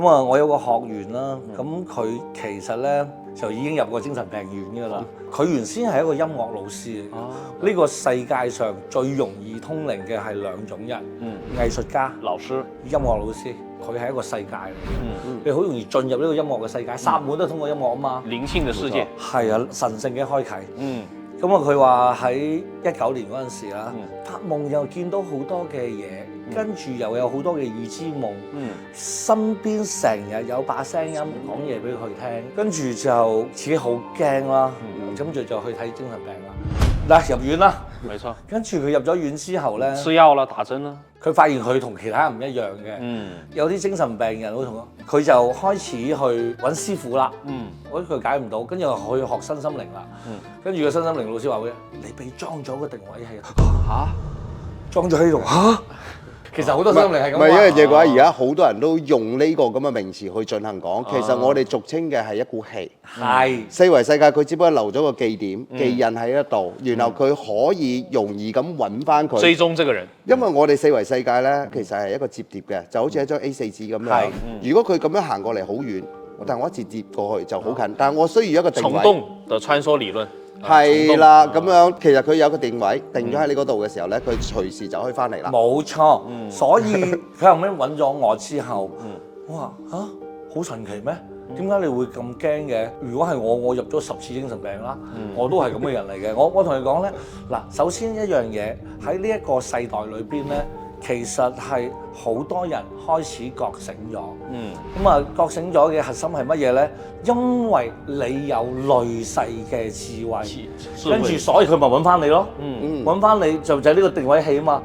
咁啊，我有個學員啦，咁佢其實咧就已經入過精神病院㗎啦。佢原先係一個音樂老師嚟嘅。呢個世界上最容易通靈嘅係兩種人，藝術家、老師、音樂老師，佢係一個世界嚟嘅。你好容易進入呢個音樂嘅世界，薩滿都係通過音樂啊嘛。靈性嘅世界係啊，神聖嘅開啟。咁啊，佢話喺19年嗰陣時啦，發夢又見到好多嘅嘢，跟住又有好多嘅預知夢，身邊成日有把聲音講嘢俾佢聽，跟住就自己好驚啦，跟住就去睇精神病啦。嗱，入院啦，沒錯。跟住佢入咗院之後咧，吃藥啦，打針啦，佢發現佢同其他人唔一樣嘅，有啲精神病人會同佢就開始去揾師傅啦，我覺得佢解唔到，跟住去學身心靈啦，跟住個身心靈老師話佢：你被裝咗個定位係嚇，裝咗喺度嚇。其實好多身心靈係咁。唔係因為嘢嘅話，而家好多人都用呢個咁嘅名詞去進行講。其實我哋俗稱嘅係一股氣。係四維世界佢只不過留咗個記點、記印喺一度，然後佢可以容易咁揾翻佢。追蹤這個人。因為我哋四維世界咧，其實係一個摺疊嘅，就好似一張 A4 紙咁樣。如果佢咁樣行過嚟好遠，但係我一截摺過去就好近。但係我需要一個定位。蟲洞的穿梭理論。係啦，咁樣其實佢有個定位定咗喺你嗰度嘅時候咧，佢隨時就可以翻嚟啦。冇錯，所以佢後尾揾咗我之後，我話嚇好神奇咩？點解你會咁驚嘅？如果係我入咗10次精神病啦，我都係咁嘅人嚟嘅。我同你講咧，嗱，首先一樣嘢喺呢一個世代裏邊咧，其實係好多人開始覺醒咗。咁啊，覺醒咗嘅核心係乜嘢咧？因為你有累世嘅智慧，跟住所以佢咪揾翻你咯。揾翻你就係呢個定位器啊嘛。